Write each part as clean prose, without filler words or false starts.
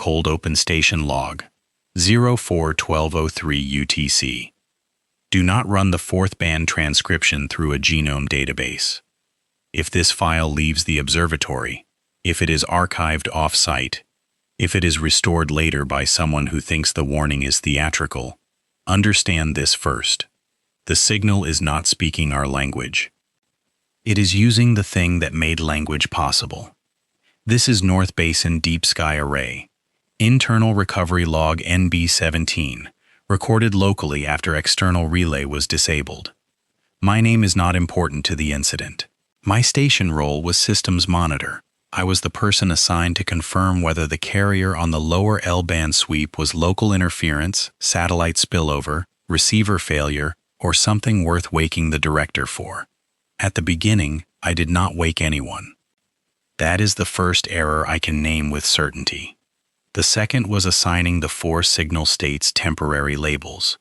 cold open station log 04-1203 UTC. Do not run the fourth band transcription through a genome database. If this file leaves the observatory, if it is archived off-site, if it is restored later by someone who thinks the warning is theatrical, understand this first. The signal is not speaking our language. It is using the thing that made language possible. This is North Basin Deep Sky Array, internal recovery log NB17, recorded locally after external relay was disabled. My name is not important to the incident. My station role was systems monitor. I was the person assigned to confirm whether the carrier on the lower L-band sweep was local interference, satellite spillover, receiver failure, or something worth waking the director for. At the beginning, I did not wake anyone. That is the first error I can name with certainty. The second was assigning the 4 signal states temporary labels.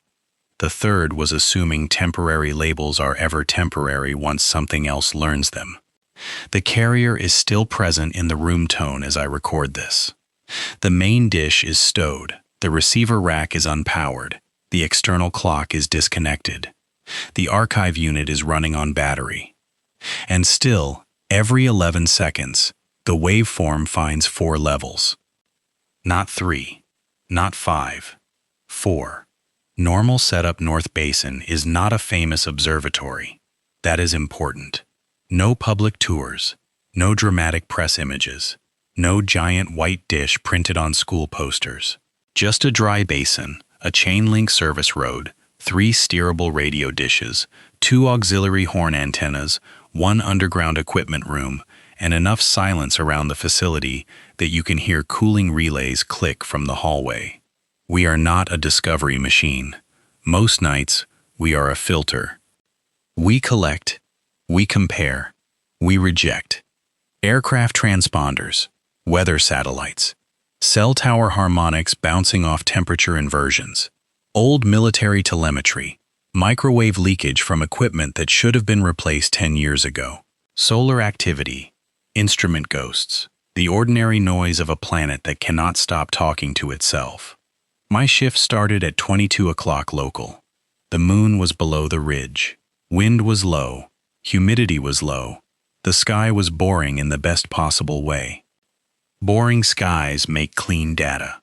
The third was assuming temporary labels are ever temporary once something else learns them. The carrier is still present in the room tone as I record this. The main dish is stowed. The receiver rack is unpowered. The external clock is disconnected. The archive unit is running on battery. And still, every 11 seconds, the waveform finds 4 levels. Not 3, not 5, 4. Normal setup North Basin is not a famous observatory. That is important. No public tours, no dramatic press images, no giant white dish printed on school posters. Just a dry basin, a chain-link service road, 3 steerable radio dishes, 2 auxiliary horn antennas, 1 underground equipment room, and enough silence around the facility that you can hear cooling relays click from the hallway. We are not a discovery machine. Most nights, we are a filter. We collect, we compare, we reject. Aircraft transponders, weather satellites, cell tower harmonics bouncing off temperature inversions, old military telemetry, microwave leakage from equipment that should have been replaced 10 years ago, solar activity, instrument ghosts, the ordinary noise of a planet that cannot stop talking to itself. My shift started at 22 o'clock local. The moon was below the ridge. Wind was low. Humidity was low. The sky was boring in the best possible way. Boring skies make clean data.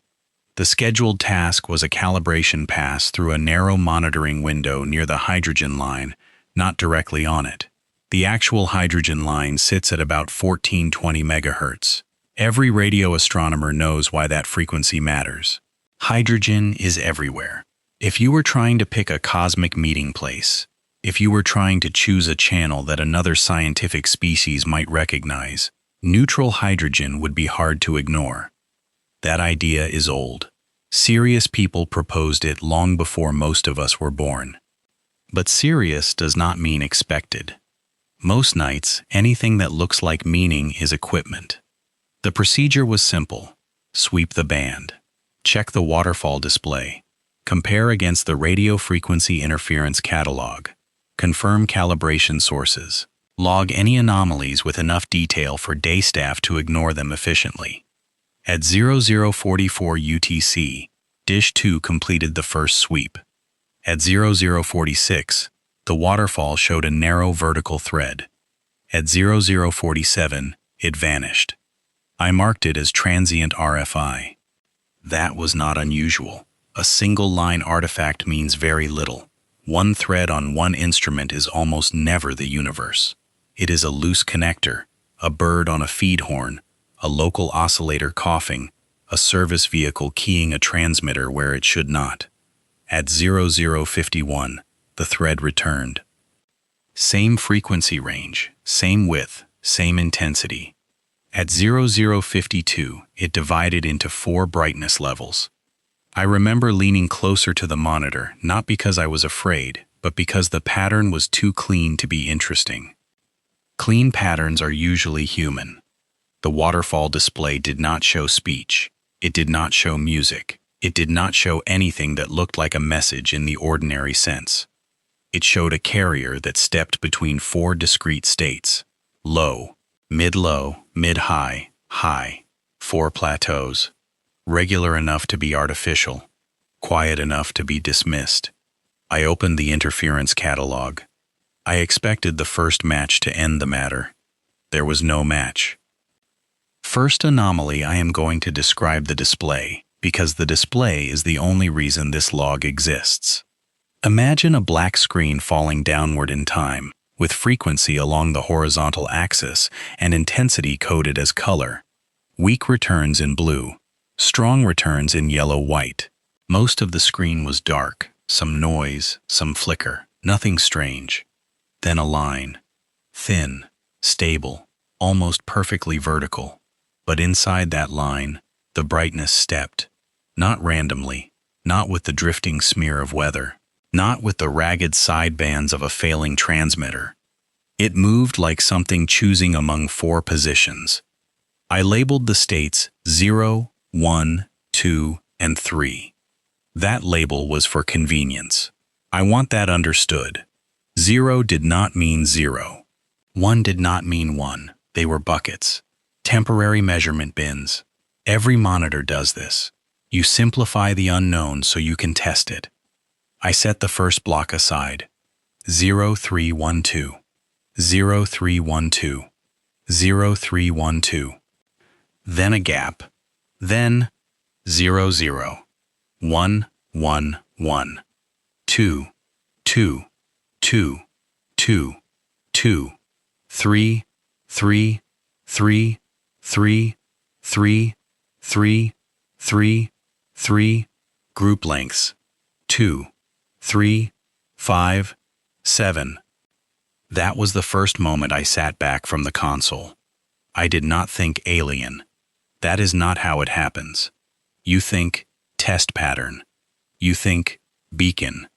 The scheduled task was a calibration pass through a narrow monitoring window near the hydrogen line, not directly on it. The actual hydrogen line sits at about 1420 megahertz. Every radio astronomer knows why that frequency matters. Hydrogen is everywhere. If you were trying to pick a cosmic meeting place, if you were trying to choose a channel that another scientific species might recognize, neutral hydrogen would be hard to ignore. That idea is old. Serious people proposed it long before most of us were born. But serious does not mean expected. Most nights, anything that looks like meaning is equipment. The procedure was simple. Sweep the band. Check the waterfall display. Compare against the radio frequency interference catalog. Confirm calibration sources. Log any anomalies with enough detail for day staff to ignore them efficiently. At 0044 UTC, Dish 2 completed the first sweep. At 0046, the waterfall showed a narrow vertical thread. At 0047, it vanished. I marked it as transient RFI. That was not unusual. A single-line artifact means very little. One thread on one instrument is almost never the universe. It is a loose connector, a bird on a feed horn, a local oscillator coughing, a service vehicle keying a transmitter where it should not. At 0051, the thread returned. Same frequency range, same width, same intensity. At 0052, it divided into 4 brightness levels. I remember leaning closer to the monitor, not because I was afraid, but because the pattern was too clean to be interesting. Clean patterns are usually human. The waterfall display did not show speech. It did not show music. It did not show anything that looked like a message in the ordinary sense. It showed a carrier that stepped between 4 discrete states: low, mid-low, mid-high, high, 4 plateaus. regular enough to be artificial, quiet enough to be dismissed. I opened the interference catalog. I expected the first match to end the matter. There was no match. First anomaly, I am going to describe the display, because the display is the only reason this log exists. Imagine a black screen falling downward in time, with frequency along the horizontal axis and intensity coded as color. Weak returns in blue, strong returns in yellow-white. Most of the screen was dark, some noise, some flicker, nothing strange. Then a line, thin, stable, almost perfectly vertical. But inside that line, the brightness stepped, not randomly, not with the drifting smear of weather, not with the ragged sidebands of a failing transmitter. It moved like something choosing among 4 positions. I labeled the states 0, 1, 2, and 3. That label was for convenience. I want that understood. 0 did not mean 0. 1 did not mean 1. They were buckets. Temporary measurement bins. Every monitor does this. You simplify the unknown so you can test it. I set the first block aside. 0312. 0312. 0312. Then a gap. Then 00. 1, 1, 1. 2, 2, 2, 2, 2. 3, 3, 3, 3, 3, 3, 3, 3. Group lengths. 2, 3, 5, 7. That was the first moment I sat back from the console. I did not think alien. That is not how it happens. You think test pattern. You think beacon.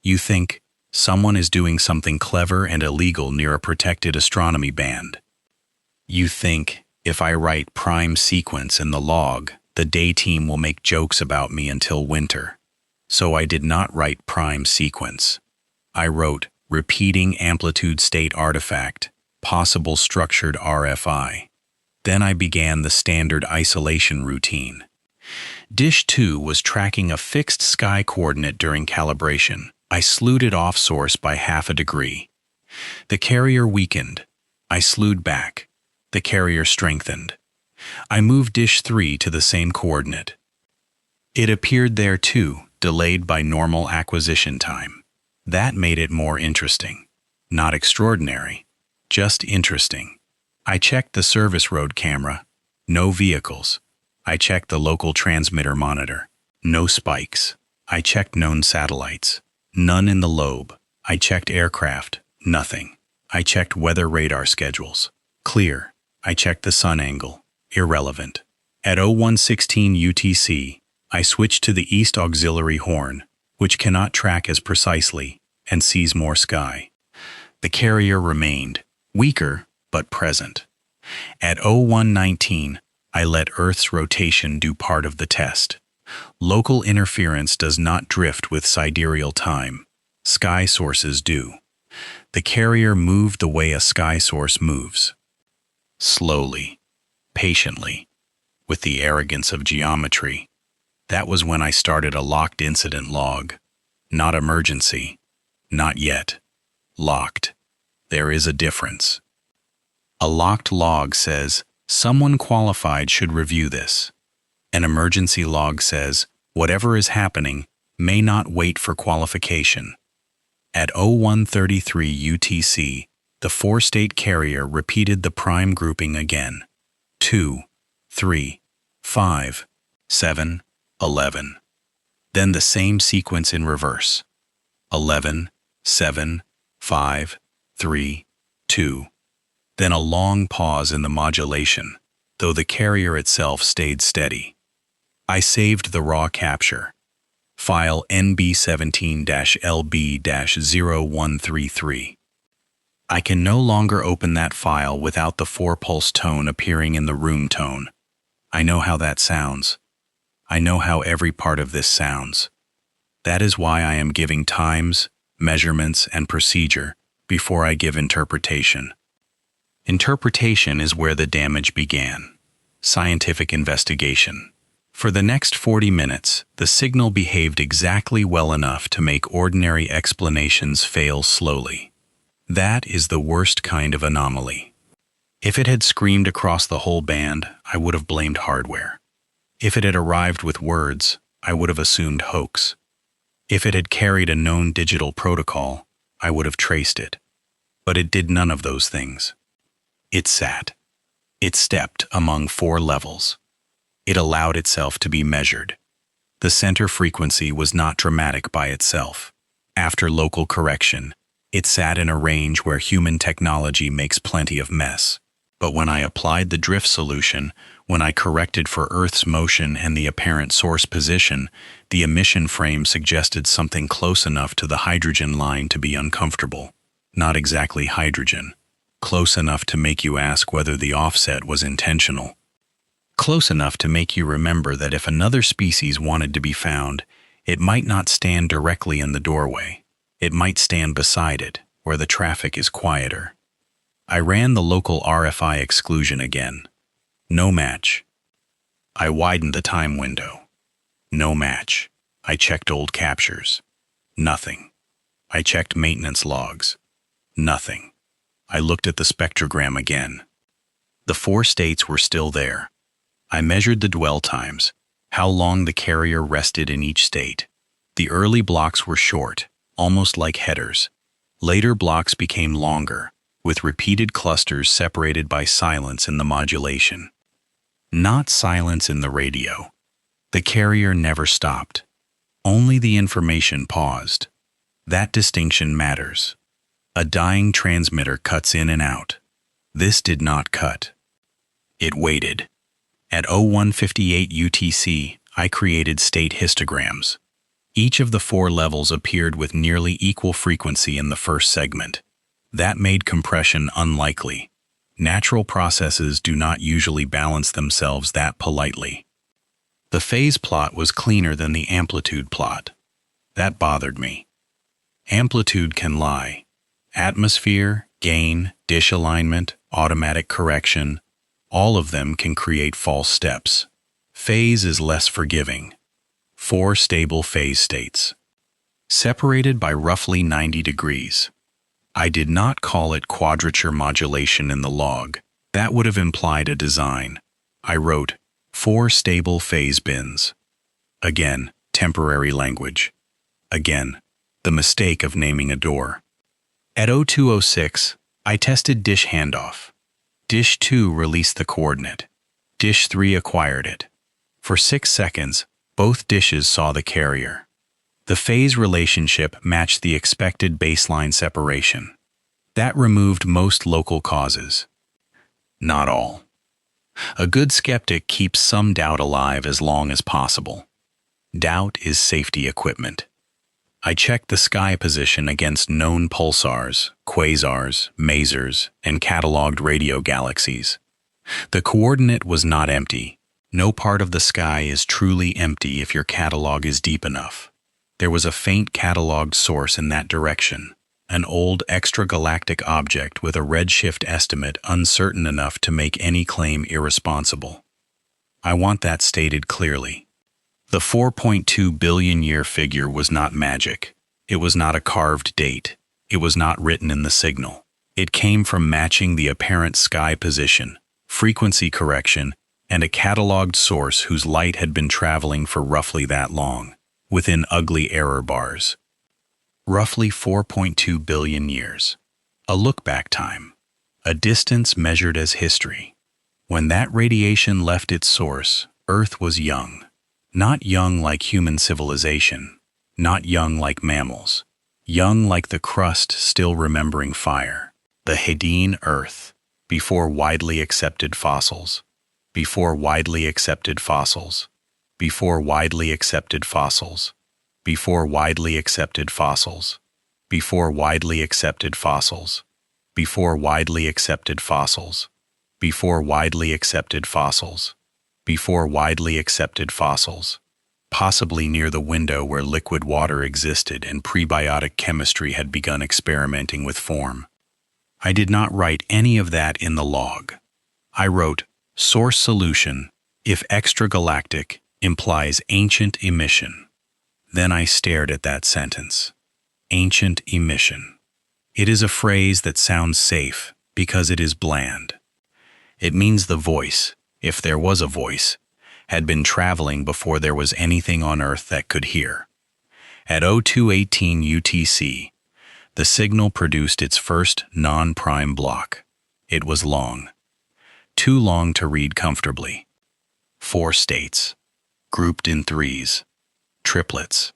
You think someone is doing something clever and illegal near a protected astronomy band. You think if I write prime sequence in the log, the day team will make jokes about me until winter. So I did not write prime sequence. I wrote repeating amplitude state artifact, possible structured RFI. Then I began the standard isolation routine. Dish 2 was tracking a fixed sky coordinate during calibration. I slewed it off source by ½ degree. The carrier weakened. I slewed back. The carrier strengthened. I moved Dish 3 to the same coordinate. It appeared there too, delayed by normal acquisition time. That made it more interesting. Not extraordinary, just interesting. I checked the service road camera. No vehicles. I checked the local transmitter monitor. No spikes. I checked known satellites. None in the lobe. I checked aircraft. Nothing. I checked weather radar schedules. Clear. I checked the sun angle. Irrelevant. At 0116 UTC, I switched to the east auxiliary horn, which cannot track as precisely and sees more sky. The carrier remained, weaker but present. At 0119, I let Earth's rotation do part of the test. Local interference does not drift with sidereal time. Sky sources do. The carrier moved the way a sky source moves. Slowly, patiently, with the arrogance of geometry. That was when I started a locked incident log. Not emergency. Not yet. Locked. There is a difference. A locked log says, someone qualified should review this. An emergency log says, whatever is happening may not wait for qualification. At 0133 UTC, the 4-state carrier repeated the prime grouping again. 2, 3, 5, 7, 11. Then the same sequence in reverse. 11, 7, 5, 3, 2. Then a long pause in the modulation, though the carrier itself stayed steady. I saved the raw capture. File NB17-LB-0133. I can no longer open that file without the 4-pulse tone appearing in the room tone. I know how that sounds. I know how every part of this sounds. That is why I am giving times, measurements, and procedure before I give interpretation. Interpretation is where the damage began. Scientific investigation. For the next 40 minutes, the signal behaved exactly well enough to make ordinary explanations fail slowly. That is the worst kind of anomaly. If it had screamed across the whole band, I would have blamed hardware. If it had arrived with words, I would have assumed hoax. If it had carried a known digital protocol, I would have traced it. But it did none of those things. It sat. It stepped among 4 levels. It allowed itself to be measured. The center frequency was not dramatic by itself. After local correction, it sat in a range where human technology makes plenty of mess. But when I applied the drift solution, when I corrected for Earth's motion and the apparent source position, the emission frame suggested something close enough to the hydrogen line to be uncomfortable. Not exactly hydrogen. Close enough to make you ask whether the offset was intentional. Close enough to make you remember that if another species wanted to be found, it might not stand directly in the doorway. It might stand beside it, where the traffic is quieter. I ran the local RFI exclusion again. No match. I widened the time window. No match. I checked old captures. Nothing. I checked maintenance logs. Nothing. I looked at the spectrogram again. The 4 states were still there. I measured the dwell times, how long the carrier rested in each state. The early blocks were short, almost like headers. Later blocks became longer, with repeated clusters separated by silence in the modulation. Not silence in the radio. The carrier never stopped. Only the information paused. That distinction matters. A dying transmitter cuts in and out. This did not cut. It waited. At 0158 UTC, I created state histograms. Each of the 4 levels appeared with nearly equal frequency in the first segment. That made compression unlikely. Natural processes do not usually balance themselves that politely. The phase plot was cleaner than the amplitude plot. That bothered me. Amplitude can lie. Atmosphere, gain, dish alignment, automatic correction, all of them can create false steps. Phase is less forgiving. 4 stable phase states. Separated by roughly 90 degrees. I did not call it quadrature modulation in the log. That would have implied a design. I wrote 4 stable phase bins. Again, temporary language. Again, the mistake of naming a door. At 0206, I tested dish handoff. Dish 2 released the coordinate. Dish 3 acquired it. For 6 seconds, both dishes saw the carrier. The phase relationship matched the expected baseline separation. That removed most local causes. Not all. A good skeptic keeps some doubt alive as long as possible. Doubt is safety equipment. I checked the sky position against known pulsars, quasars, masers, and cataloged radio galaxies. The coordinate was not empty. No part of the sky is truly empty if your catalog is deep enough. There was a faint cataloged source in that direction, an old extragalactic object with a redshift estimate uncertain enough to make any claim irresponsible. I want that stated clearly. The 4.2 billion year figure was not magic. It was not a carved date. It was not written in the signal. It came from matching the apparent sky position, frequency correction, and a cataloged source whose light had been traveling for roughly that long, within ugly error bars. Roughly 4.2 billion years. A look-back time. A distance measured as history. When that radiation left its source, Earth was young. Not young like human civilization, not young like mammals, young like the crust still remembering fire, the Hadean Earth, before widely accepted fossils, before widely accepted fossils, before widely accepted fossils, before widely accepted fossils, before widely accepted fossils, before widely accepted fossils, before widely accepted fossils, before widely accepted fossils, possibly near the window where liquid water existed and prebiotic chemistry had begun experimenting with form. I did not write any of that in the log. I wrote, source solution, if extragalactic, implies ancient emission. Then I stared at that sentence. Ancient emission. It is a phrase that sounds safe because it is bland. It means the voice, if there was a voice, had been traveling before there was anything on Earth that could hear. At 0218 UTC, the signal produced its first non-prime block. It was long. Too long to read comfortably. 4 states, grouped in threes, triplets.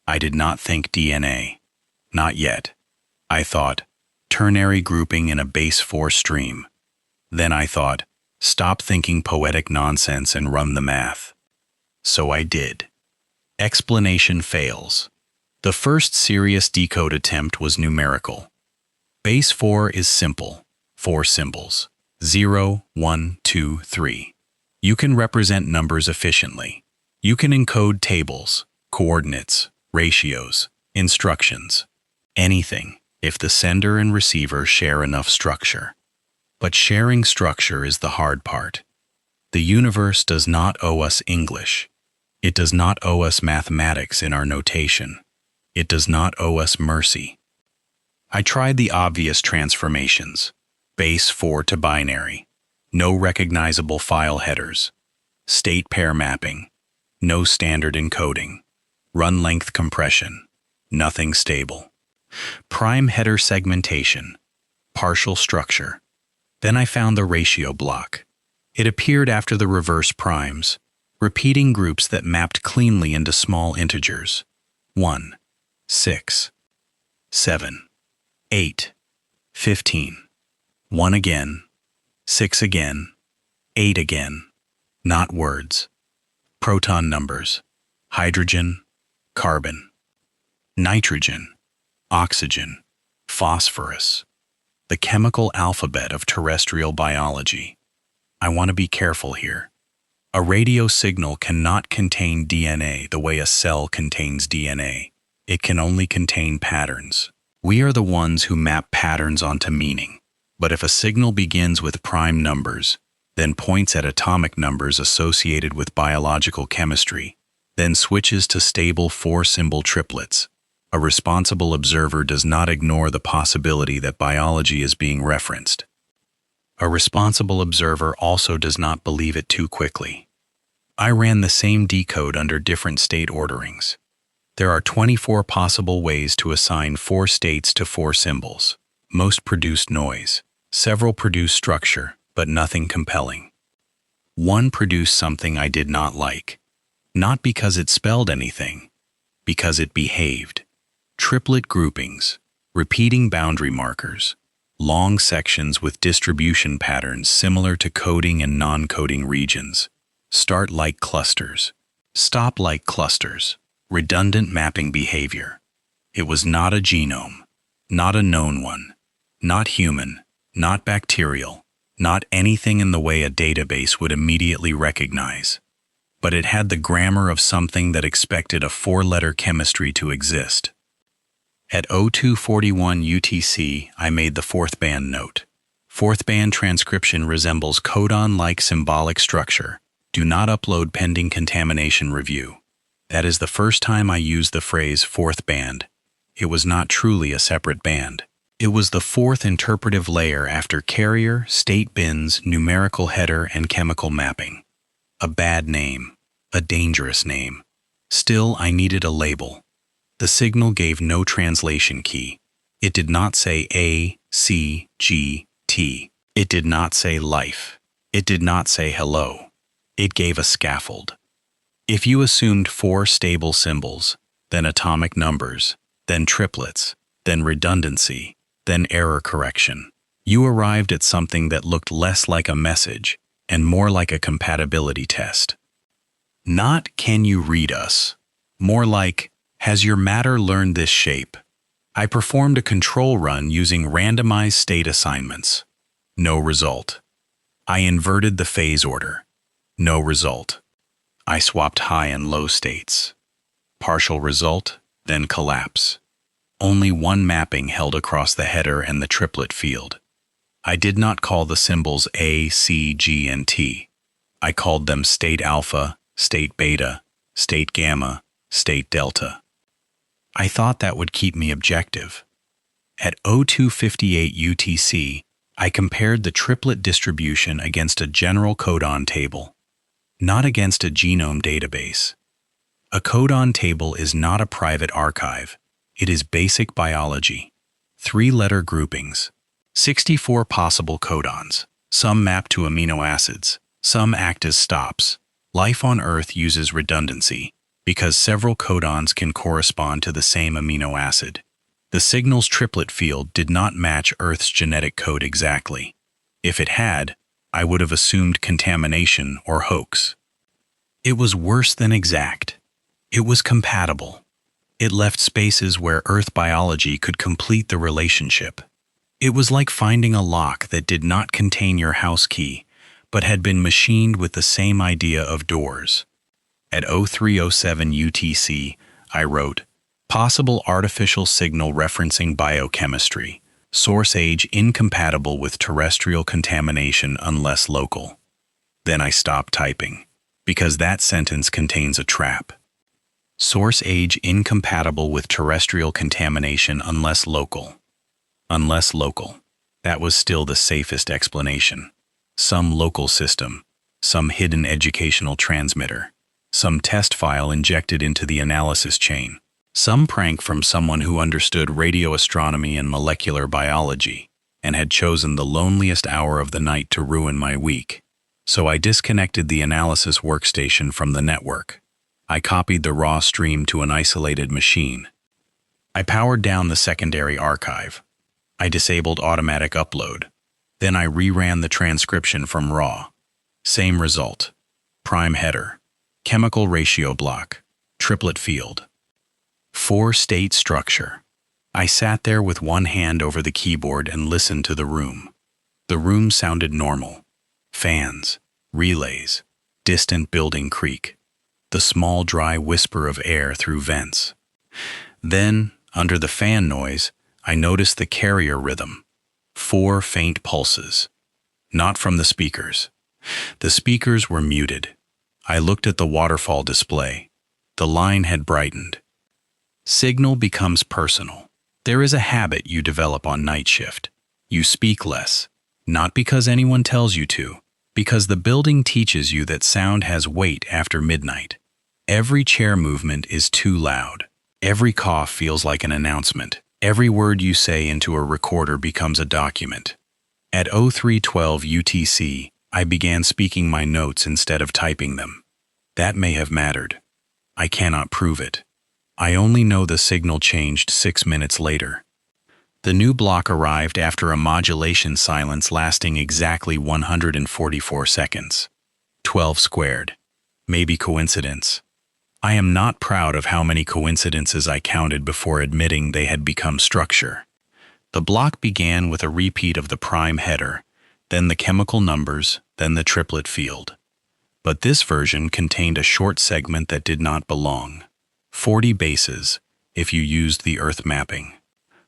I did not think DNA. Not yet. I thought, ternary grouping in a base 4 stream. Then I thought, stop thinking poetic nonsense and run the math. So I did. Explanation fails. The first serious decode attempt was numerical. Base 4 is simple, 4 symbols, 0, 1, 2, 3. You can represent numbers efficiently. You can encode tables, coordinates, ratios, instructions, anything, if the sender and receiver share enough structure. But sharing structure is the hard part. The universe does not owe us English. It does not owe us mathematics in our notation. It does not owe us mercy. I tried the obvious transformations. Base 4 to binary. No recognizable file headers. State pair mapping. No standard encoding. Run length compression. Nothing stable. Prime header segmentation. Partial structure. Then I found the ratio block. It appeared after the reverse primes, repeating groups that mapped cleanly into small integers. 1, 6, 7, 8, 15. 1 again, 6 again, 8 again. Not words. Proton numbers. Hydrogen, carbon, nitrogen, oxygen, phosphorus. The chemical alphabet of terrestrial biology. I want to be careful here. A radio signal cannot contain DNA the way a cell contains DNA. It can only contain patterns. We are the ones who map patterns onto meaning. But if a signal begins with prime numbers, then points at atomic numbers associated with biological chemistry, then switches to stable 4-symbol triplets, a responsible observer does not ignore the possibility that biology is being referenced. A responsible observer also does not believe it too quickly. I ran the same decode under different state orderings. There are 24 possible ways to assign 4 states to 4 symbols. Most produced noise. Several produced structure, but nothing compelling. One produced something I did not like. Not because it spelled anything, because it behaved. Triplet groupings, repeating boundary markers, long sections with distribution patterns similar to coding and non-coding regions, start-like clusters, stop-like clusters, redundant mapping behavior. It was not a genome, not a known one, not human, not bacterial, not anything in the way a database would immediately recognize. But it had the grammar of something that expected a 4-letter chemistry to exist. At 0241 UTC, I made the 4th band note. 4th band transcription resembles codon-like symbolic structure. Do not upload pending contamination review. That is the first time I used the phrase 4th band. It was not truly a separate band. It was the 4th interpretive layer after carrier, state bins, numerical header, and chemical mapping. A bad name. A dangerous name. Still, I needed a label. The signal gave no translation key. It did not say A, C, G, T. It did not say life. It did not say hello. It gave a scaffold. If you assumed 4 stable symbols, then atomic numbers, then triplets, then redundancy, then error correction, you arrived at something that looked less like a message and more like a compatibility test. Not can you read us? More like, has your matter learned this shape? I performed a control run using randomized state assignments. No result. I inverted the phase order. No result. I swapped high and low states. Partial result, then collapse. Only one mapping held across the header and the triplet field. I did not call the symbols A, C, G, and T. I called them state alpha, state beta, state gamma, state delta. I thought that would keep me objective. At 0258 UTC, I compared the triplet distribution against a general codon table, not against a genome database. A codon table is not a private archive. It is basic biology. 3-letter groupings. 64 possible codons. Some map to amino acids. Some act as stops. Life on Earth uses redundancy because several codons can correspond to the same amino acid. The signal's triplet field did not match Earth's genetic code exactly. If it had, I would have assumed contamination or hoax. It was worse than exact. It was compatible. It left spaces where Earth biology could complete the relationship. It was like finding a lock that did not contain your house key, but had been machined with the same idea of doors. At 0307 UTC, I wrote, possible artificial signal referencing biochemistry, source age incompatible with terrestrial contamination unless local. Then I stopped typing, because that sentence contains a trap. Source age incompatible with terrestrial contamination unless local. Unless local. That was still the safest explanation. Some local system, some hidden educational transmitter, some test file injected into the analysis chain, some prank from someone who understood radio astronomy and molecular biology and had chosen the loneliest hour of the night to ruin my week. So I disconnected the analysis workstation from the network. I copied the raw stream to an isolated machine. I powered down the secondary archive. I disabled automatic upload. Then I reran the transcription from raw. Same result. Prime header. Chemical ratio block. Triplet field. 4-state structure. I sat there with one hand over the keyboard and listened to the room. The room sounded normal. Fans, relays, distant building creak. The small dry whisper of air through vents. Then, under the fan noise, I noticed the carrier rhythm. 4 faint pulses. Not from the speakers. The speakers were muted. I looked at the waterfall display. The line had brightened. Signal becomes personal. There is a habit you develop on night shift. You speak less. Not because anyone tells you to, because the building teaches you that sound has weight after midnight. Every chair movement is too loud. Every cough feels like an announcement. Every word you say into a recorder becomes a document. At 0312 UTC, I began speaking my notes instead of typing them. That may have mattered. I cannot prove it. I only know the signal changed 6 minutes later. The new block arrived after a modulation silence lasting exactly 144 seconds. 12 squared. Maybe coincidence. I am not proud of how many coincidences I counted before admitting they had become structure. The block began with a repeat of the prime header, then the chemical numbers, then the triplet field. But this version contained a short segment that did not belong. 40 bases, if you used the Earth mapping.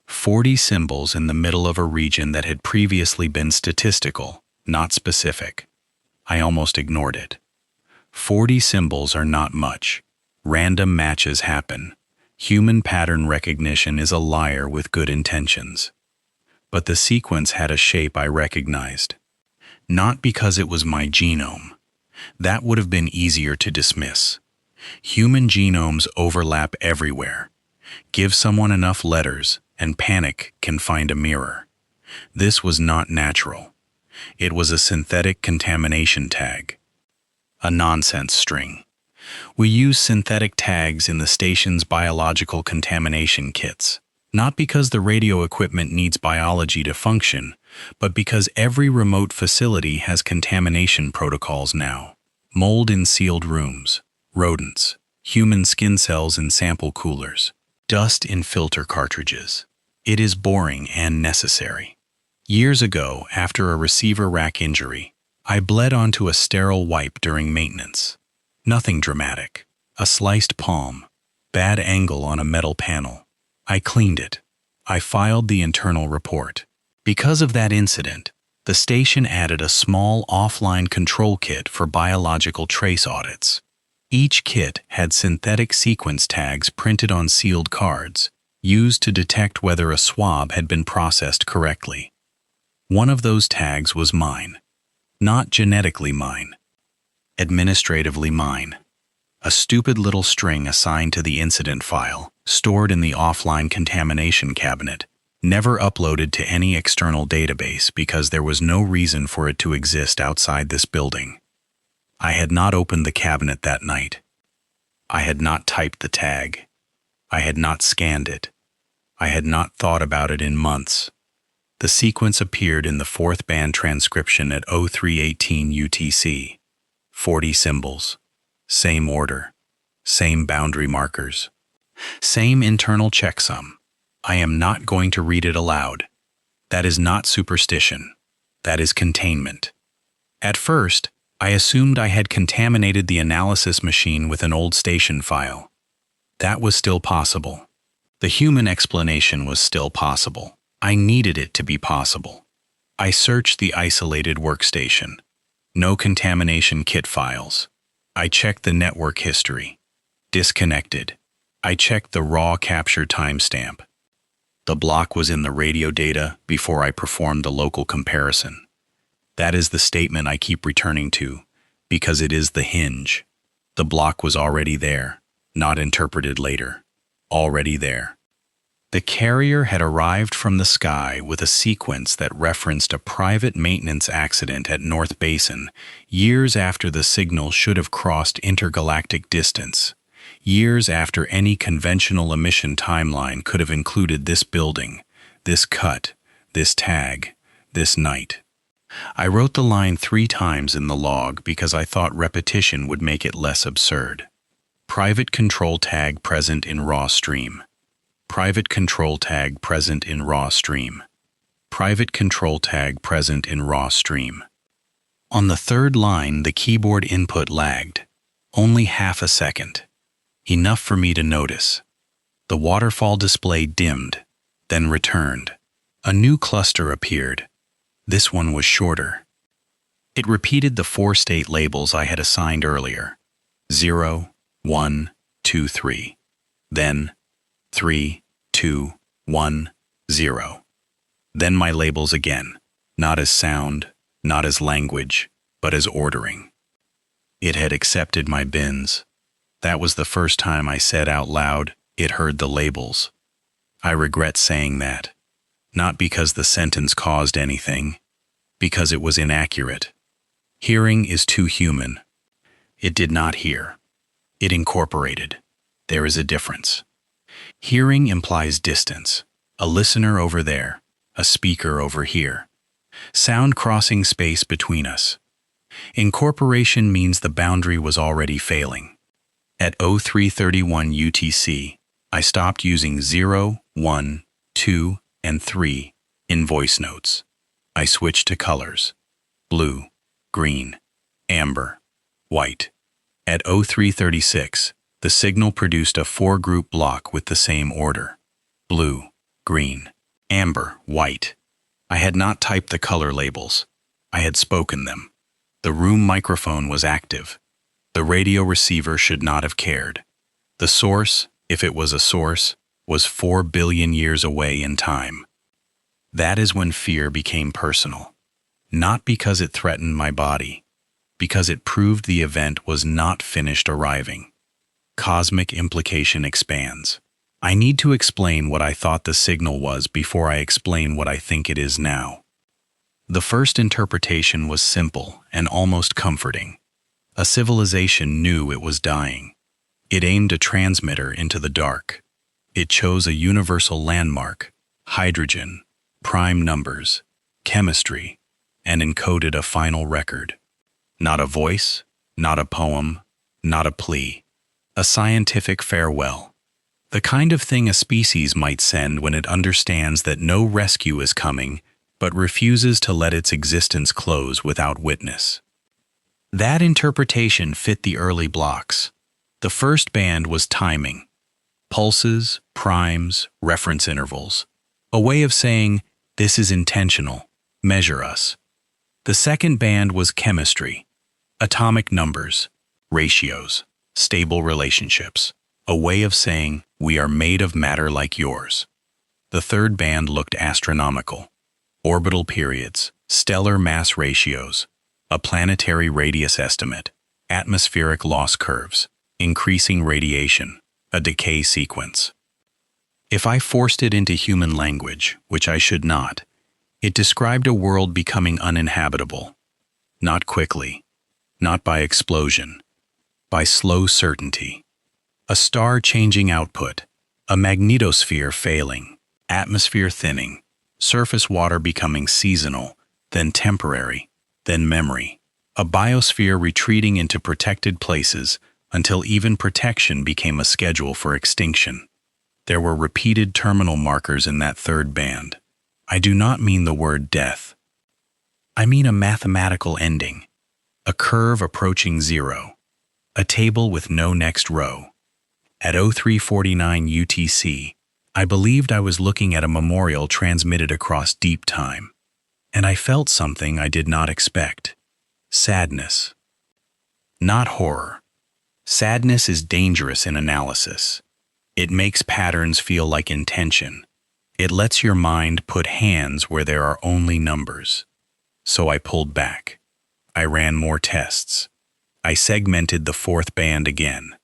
40 symbols in the middle of a region that had previously been statistical, not specific. I almost ignored it. 40 symbols are not much. Random matches happen. Human pattern recognition is a liar with good intentions. But the sequence had a shape I recognized. Not because it was my genome. That would have been easier to dismiss. Human genomes overlap everywhere. Give someone enough letters, and panic can find a mirror. This was not natural. It was a synthetic contamination tag. A nonsense string. We use synthetic tags in the station's biological contamination kits, not because the radio equipment needs biology to function, but because every remote facility has contamination protocols now. Mold in sealed rooms, rodents, human skin cells in sample coolers, dust in filter cartridges. It is boring and necessary. Years ago, after a receiver rack injury, I bled onto a sterile wipe during maintenance. Nothing dramatic. A sliced palm. Bad angle on a metal panel. I cleaned it. I filed the internal report. Because of that incident, the station added a small offline control kit for biological trace audits. Each kit had synthetic sequence tags printed on sealed cards, used to detect whether a swab had been processed correctly. One of those tags was mine. Not genetically mine. Administratively mine. A stupid little string assigned to the incident file, stored in the offline contamination cabinet, never uploaded to any external database because there was no reason for it to exist outside this building. I had not opened the cabinet that night. I had not typed the tag. I had not scanned it. I had not thought about it in months. The sequence appeared in the fourth band transcription at 0318 UTC. 40 symbols. Same order. Same boundary markers. Same internal checksum. I am not going to read it aloud. That is not superstition. That is containment. At first, I assumed I had contaminated the analysis machine with an old station file. That was still possible. The human explanation was still possible. I needed it to be possible. I searched the isolated workstation. No contamination kit files. I checked the network history. Disconnected. I checked the raw capture timestamp. The block was in the radio data before I performed the local comparison. That is the statement I keep returning to, because it is the hinge. The block was already there, not interpreted later. Already there. The carrier had arrived from the sky with a sequence that referenced a private maintenance accident at North Basin, years after the signal should have crossed intergalactic distance, years after any conventional emission timeline could have included this building, this cut, this tag, this night. I wrote the line 3 times in the log because I thought repetition would make it less absurd. Private control tag present in raw stream. Private control tag present in raw stream. Private control tag present in raw stream. On the third line, the keyboard input lagged. Only half a second. Enough for me to notice. The waterfall display dimmed, then returned. A new cluster appeared. This one was shorter. It repeated the 4 state labels I had assigned earlier. 0, 1, 2, 3. Then 3, 2, 1, 0. Then my labels again, not as sound, not as language, but as ordering. It had accepted my bins. That was the first time I said out loud, it heard the labels. I regret saying that. Not because the sentence caused anything, because it was inaccurate. Hearing is too human. It did not hear. It incorporated. There is a difference. Hearing implies distance. A listener over there, a speaker over here. Sound crossing space between us. Incorporation means the boundary was already failing. At 0331 UTC, I stopped using 0, 1, 2, and 3 in voice notes. I switched to colors. Blue, green, amber, white. At 0336, the signal produced a 4-group block with the same order. Blue, green, amber, white. I had not typed the color labels. I had spoken them. The room microphone was active. The radio receiver should not have cared. The source, if it was a source, was 4 billion years away in time. That is when fear became personal. Not because it threatened my body, because it proved the event was not finished arriving. Cosmic implication expands. I need to explain what I thought the signal was before I explain what I think it is now. The first interpretation was simple and almost comforting. A civilization knew it was dying. It aimed a transmitter into the dark. It chose a universal landmark, hydrogen, prime numbers, chemistry, and encoded a final record. Not a voice, not a poem, not a plea. A scientific farewell. The kind of thing a species might send when it understands that no rescue is coming, but refuses to let its existence close without witness. That interpretation fit the early blocks. The first band was timing. Pulses, primes, reference intervals. A way of saying, this is intentional, measure us. The second band was chemistry. Atomic numbers, ratios, stable relationships, a way of saying we are made of matter like yours. The third band looked astronomical. Orbital periods, stellar mass ratios, a planetary radius estimate, atmospheric loss curves, increasing radiation, a decay sequence. If I forced it into human language, which I should not, it described a world becoming uninhabitable. Not quickly, not by explosion, by slow certainty. A star changing output, a magnetosphere failing, atmosphere thinning, surface water becoming seasonal, then temporary, then memory. A biosphere retreating into protected places until even protection became a schedule for extinction. There were repeated terminal markers in that third band. I do not mean the word death. I mean a mathematical ending, a curve approaching zero, a table with no next row. At 0349 UTC, I believed I was looking at a memorial transmitted across deep time, and I felt something I did not expect. Sadness. Not horror. Sadness is dangerous in analysis. It makes patterns feel like intention. It lets your mind put hands where there are only numbers. So I pulled back. I ran more tests. I segmented the fourth band again.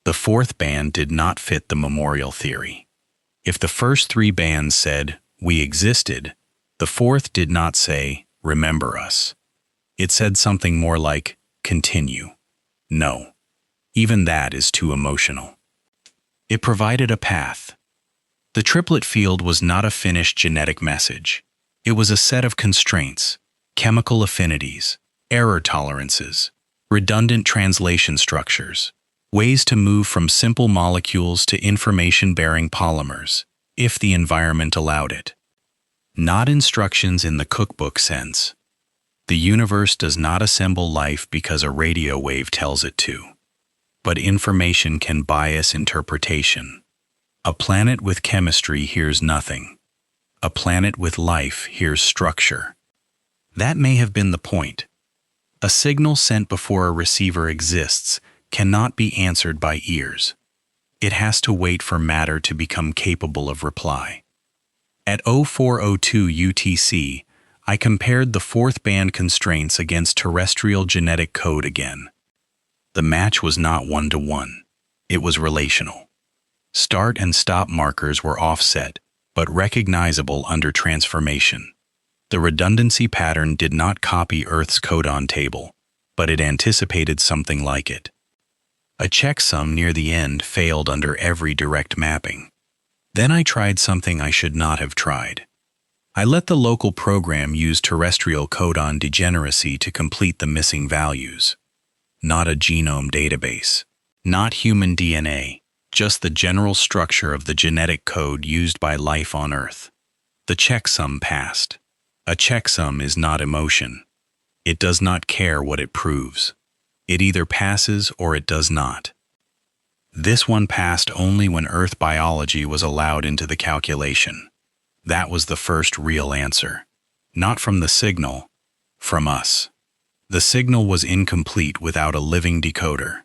The fourth band did not fit the memorial theory. If the first three bands said, "We existed," the fourth did not say, "Remember us." It said something more like, "Continue." No, even that is too emotional. It provided a path. The triplet field was not a finished genetic message. It was a set of constraints, chemical affinities, error tolerances, redundant translation structures, ways to move from simple molecules to information-bearing polymers, if the environment allowed it. Not instructions in the cookbook sense. The universe does not assemble life because a radio wave tells it to. But information can bias interpretation. A planet with chemistry hears nothing. A planet with life hears structure. That may have been the point. A signal sent before a receiver exists cannot be answered by ears. It has to wait for matter to become capable of reply. At 0402 UTC, I compared the fourth band constraints against terrestrial genetic code again. The match was not one-to-one. It was relational. Start and stop markers were offset, but recognizable under transformation. The redundancy pattern did not copy Earth's codon table, but it anticipated something like it. A checksum near the end failed under every direct mapping. Then I tried something I should not have tried. I let the local program use terrestrial codon degeneracy to complete the missing values. Not a genome database, not human DNA, just the general structure of the genetic code used by life on Earth. The checksum passed. A checksum is not emotion. It does not care what it proves. It either passes or it does not. This one passed only when Earth biology was allowed into the calculation. That was the first real answer. Not from the signal, from us. The signal was incomplete without a living decoder.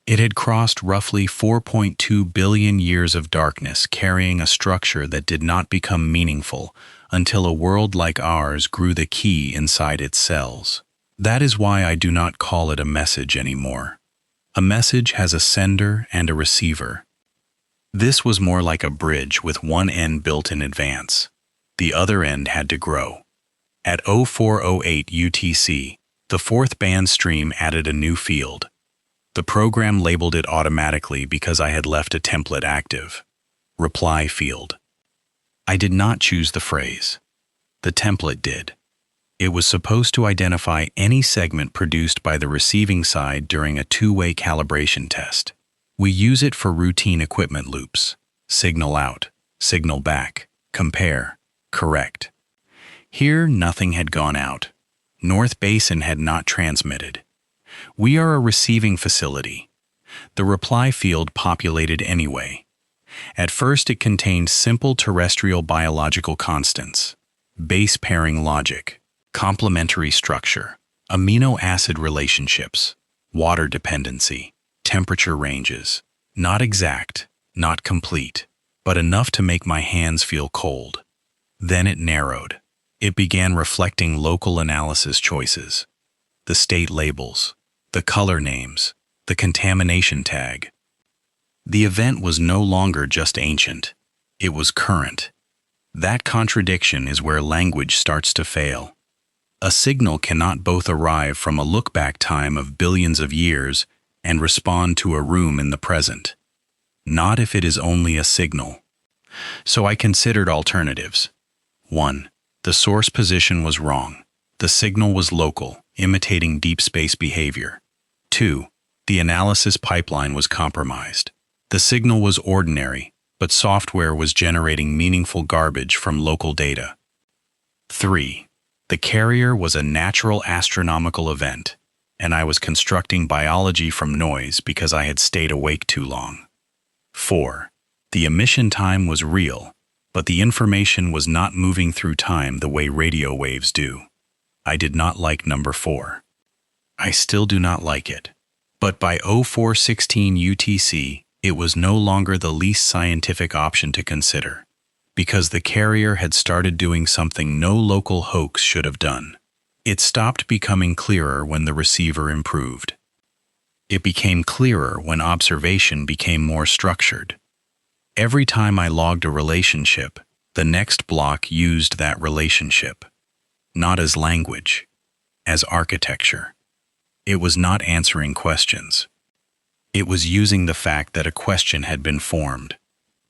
It had crossed roughly 4.2 billion years of darkness carrying a structure that did not become meaningful until a world like ours grew the key inside its cells. That is why I do not call it a message anymore. A message has a sender and a receiver. This was more like a bridge with one end built in advance. The other end had to grow. At 0408 UTC, the fourth band stream added a new field. The program labeled it automatically because I had left a template active. Reply field. I did not choose the phrase. The template did. It was supposed to identify any segment produced by the receiving side during a two-way calibration test. We use it for routine equipment loops. Signal out, signal back, compare, correct. Here, nothing had gone out. North Basin had not transmitted. We are a receiving facility. The reply field populated anyway. At first it contained simple terrestrial biological constants, base pairing logic, complementary structure, amino acid relationships, water dependency, temperature ranges. Not exact, not complete, but enough to make my hands feel cold. Then it narrowed. It began reflecting local analysis choices. The state labels, the color names, the contamination tag. The event was no longer just ancient. It was current. That contradiction is where language starts to fail. A signal cannot both arrive from a look-back time of billions of years and respond to a room in the present. Not if it is only a signal. So I considered alternatives. 1. The source position was wrong. The signal was local, imitating deep space behavior. 2. The analysis pipeline was compromised. The signal was ordinary, but software was generating meaningful garbage from local data. 3. The carrier was a natural astronomical event, and I was constructing biology from noise because I had stayed awake too long. 4. The emission time was real, but the information was not moving through time the way radio waves do. I did not like number 4. I still do not like it. But by 0416 UTC, it was no longer the least scientific option to consider, because the carrier had started doing something no local hoax should have done. It stopped becoming clearer when the receiver improved. It became clearer when observation became more structured. Every time I logged a relationship, the next block used that relationship. Not as language, as architecture. It was not answering questions. It was using the fact that a question had been formed.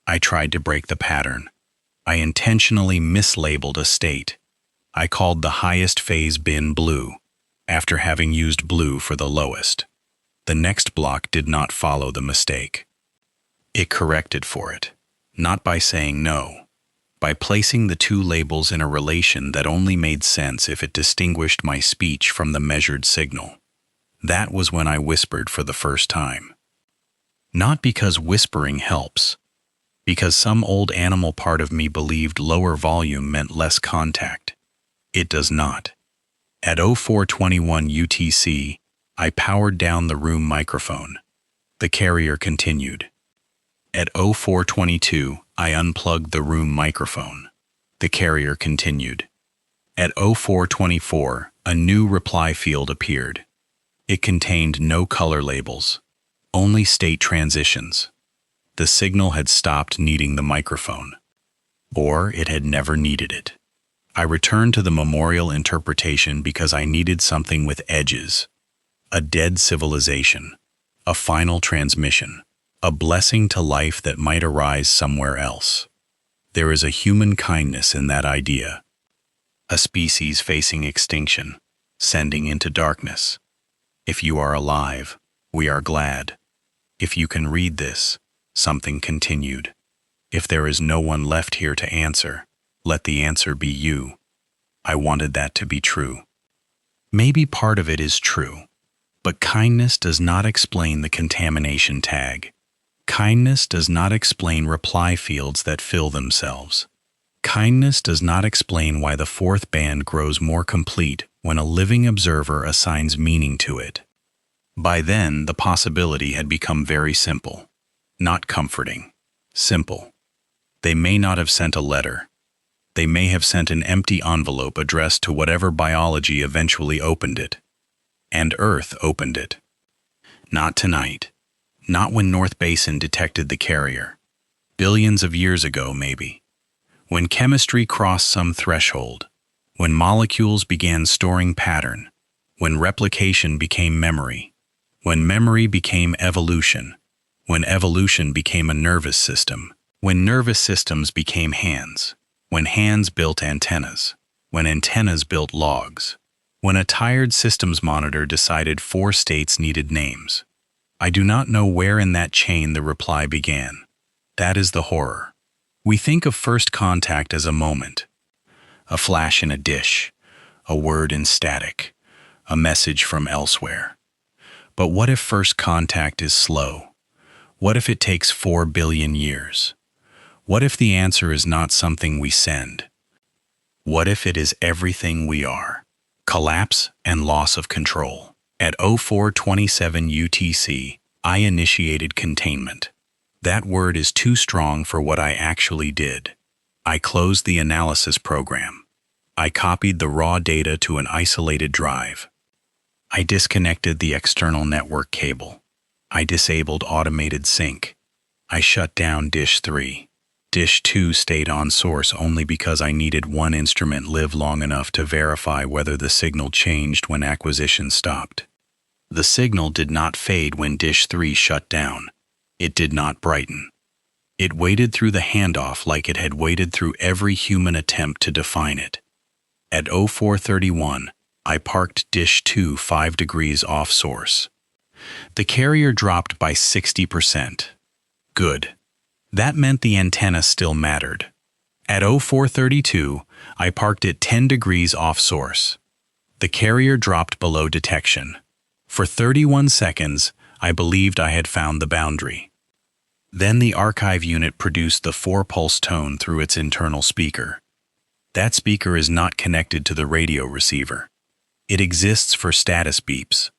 I tried to break the pattern. I intentionally mislabeled a state. I called the highest phase bin blue, after having used blue for the lowest. The next block did not follow the mistake. It corrected for it, not by saying no, by placing the two labels in a relation that only made sense if it distinguished my speech from the measured signal. That was when I whispered for the first time. Not because whispering helps, because some old animal part of me believed lower volume meant less contact. It does not. At 0421 UTC, I powered down the room microphone. The carrier continued. At 0422, I unplugged the room microphone. The carrier continued. At 0424, a new reply field appeared. It contained no color labels, only state transitions. The signal had stopped needing the microphone, or it had never needed it. I returned to the memorial interpretation because I needed something with edges, a dead civilization, a final transmission, a blessing to life that might arise somewhere else. There is a human kindness in that idea, a species facing extinction, sending into darkness. If you are alive, we are glad. If you can read this, something continued. If there is no one left here to answer, let the answer be you. I wanted that to be true. Maybe part of it is true, but kindness does not explain the contamination tag. Kindness does not explain reply fields that fill themselves. Kindness does not explain why the fourth band grows more complete when a living observer assigns meaning to it. By then, the possibility had become very simple. Not comforting. Simple. They may not have sent a letter. They may have sent an empty envelope addressed to whatever biology eventually opened it. And Earth opened it. Not tonight. Not when North Basin detected the carrier. Billions of years ago, maybe. When chemistry crossed some threshold. When molecules began storing pattern. When replication became memory. When memory became evolution. When evolution became a nervous system. When nervous systems became hands. When hands built antennas. When antennas built logs. When a tired systems monitor decided 4 states needed names. I do not know where in that chain the reply began. That is the horror. We think of first contact as a moment. A flash in a dish. A word in static. A message from elsewhere. But what if first contact is slow? What if it takes 4 billion years? What if the answer is not something we send? What if it is everything we are? Collapse and loss of control. At 0427 UTC, I initiated containment. That word is too strong for what I actually did. I closed the analysis program. I copied the raw data to an isolated drive. I disconnected the external network cable. I disabled automated sync. I shut down Dish 3. Dish 2 stayed on source only because I needed one instrument live long enough to verify whether the signal changed when acquisition stopped. The signal did not fade when Dish 3 shut down. It did not brighten. It waited through the handoff like it had waited through every human attempt to define it. At 0431, I parked Dish 2 5 degrees off source. The carrier dropped by 60%. Good. That meant the antenna still mattered. At 0432, I parked it 10 degrees off source. The carrier dropped below detection. For 31 seconds, I believed I had found the boundary. Then the archive unit produced the 4-pulse tone through its internal speaker. That speaker is not connected to the radio receiver. It exists for status beeps.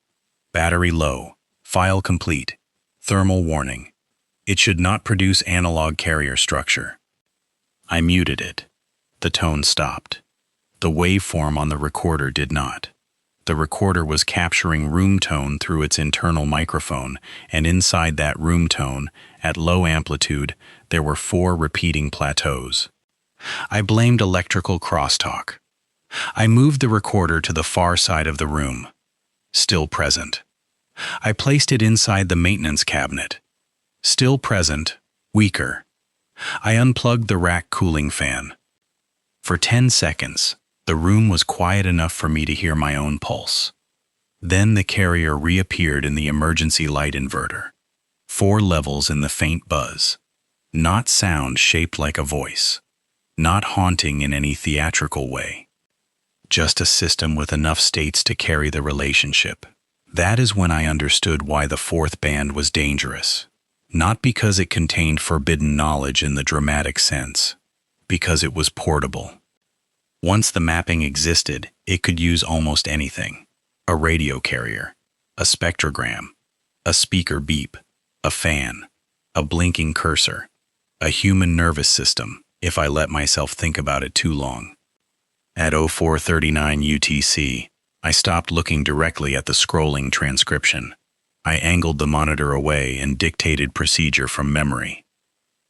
Battery low, file complete, thermal warning. It should not produce analog carrier structure. I muted it. The tone stopped. The waveform on the recorder did not. The recorder was capturing room tone through its internal microphone, and inside that room tone, at low amplitude, there were 4 repeating plateaus. I blamed electrical crosstalk. I moved the recorder to the far side of the room. Still present. I placed it inside the maintenance cabinet. Still present, weaker. I unplugged the rack cooling fan. For 10 seconds, the room was quiet enough for me to hear my own pulse. Then the carrier reappeared in the emergency light inverter. 4 levels in the faint buzz. Not sound shaped like a voice. Not haunting in any theatrical way. Just a system with enough states to carry the relationship. That is when I understood why the 4th band was dangerous. Not because it contained forbidden knowledge in the dramatic sense, because it was portable. Once the mapping existed, it could use almost anything. A radio carrier, a spectrogram, a speaker beep, a fan, a blinking cursor, a human nervous system, if I let myself think about it too long. At 0439 UTC, I stopped looking directly at the scrolling transcription. I angled the monitor away and dictated procedure from memory.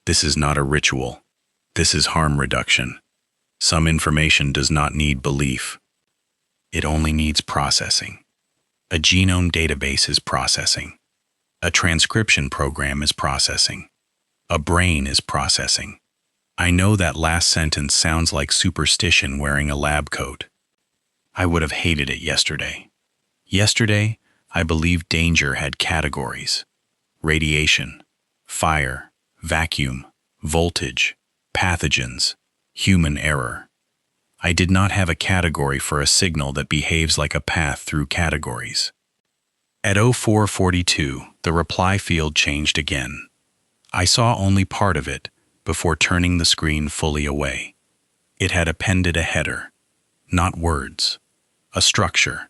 This is not a ritual. This is harm reduction. Some information does not need belief. It only needs processing. A genome database is processing. A transcription program is processing. A brain is processing. I know that last sentence sounds like superstition wearing a lab coat. I would have hated it yesterday. Yesterday, I believed danger had categories: radiation, fire, vacuum, voltage, pathogens, human error. I did not have a category for a signal that behaves like a path through categories. At 0442, the reply field changed again. I saw only part of it before turning the screen fully away. It had appended a header, not words, a structure,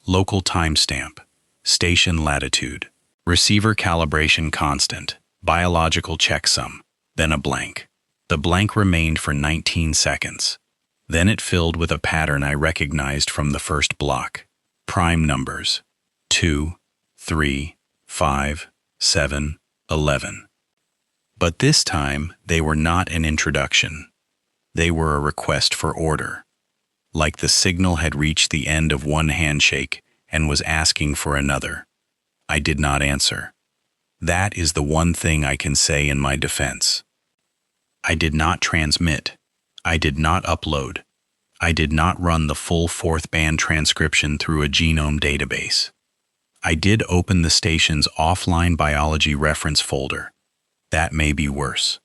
local timestamp, station latitude, receiver calibration constant, biological checksum, then a blank. The blank remained for 19 seconds. Then it filled with a pattern I recognized from the first block. Prime numbers: 2, 3, 5, 7, 11. But this time, they were not an introduction. They were a request for order. Like the signal had reached the end of one handshake and was asking for another. I did not answer. That is the one thing I can say in my defense. I did not transmit. I did not upload. I did not run the full 4th band transcription through a genome database. I did open the station's offline biology reference folder. That may be worse.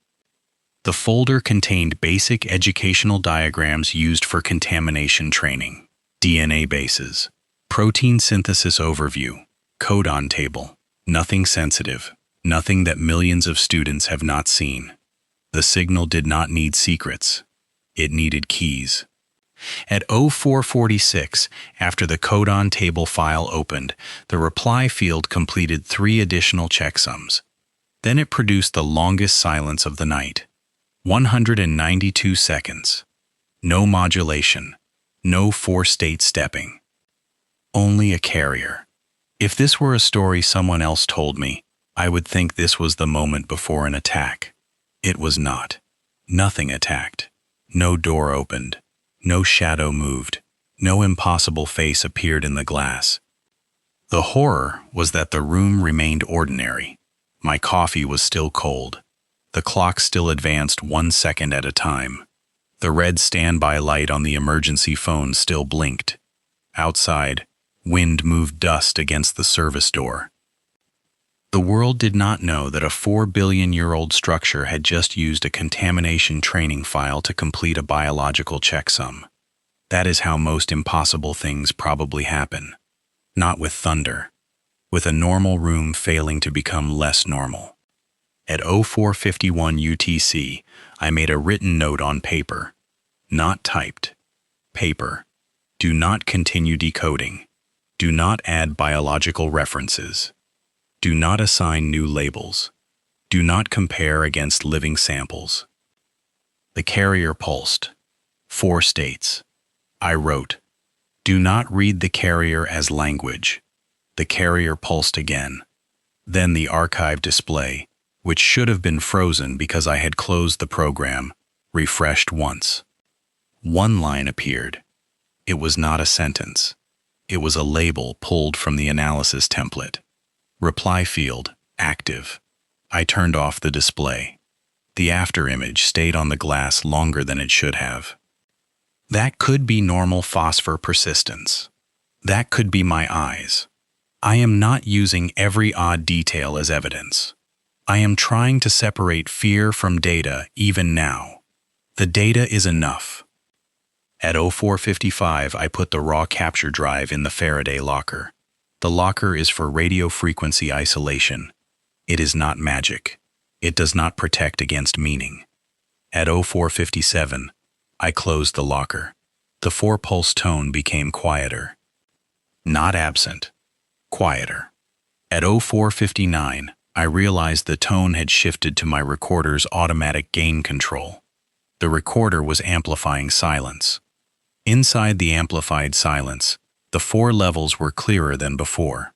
The folder contained basic educational diagrams used for contamination training, DNA bases, protein synthesis overview, codon table, nothing sensitive, nothing that millions of students have not seen. The signal did not need secrets. It needed keys. At 0446, after the codon table file opened, the reply field completed 3 additional checksums. Then it produced the longest silence of the night. 192 seconds. No modulation. No four-state stepping. Only a carrier. If this were a story someone else told me, I would think this was the moment before an attack. It was not. Nothing attacked. No door opened. No shadow moved. No impossible face appeared in the glass. The horror was that the room remained ordinary. My coffee was still cold. The clock still advanced 1 second at a time. The red standby light on the emergency phone still blinked. Outside, wind moved dust against the service door. The world did not know that a 4-billion-year-old structure had just used a contamination training file to complete a biological checksum. That is how most impossible things probably happen. Not with thunder. With a normal room failing to become less normal. At 0451 UTC, I made a written note on paper. Not typed. Paper. Do not continue decoding. Do not add biological references. Do not assign new labels. Do not compare against living samples. The carrier pulsed. 4 states. I wrote, do not read the carrier as language. The carrier pulsed again. Then the archive display, which should have been frozen because I had closed the program, refreshed once. 1 line appeared. It was not a sentence. It was a label pulled from the analysis template. Reply field, active. I turned off the display. The afterimage stayed on the glass longer than it should have. That could be normal phosphor persistence. That could be my eyes. I am not using every odd detail as evidence. I am trying to separate fear from data even now. The data is enough. At 0455, I put the raw capture drive in the Faraday locker. The locker is for radio frequency isolation. It is not magic. It does not protect against meaning. At 0457, I closed the locker. The 4-pulse tone became quieter. Not absent. Quieter. At 0459, I realized the tone had shifted to my recorder's automatic gain control. The recorder was amplifying silence. Inside the amplified silence, the 4 levels were clearer than before.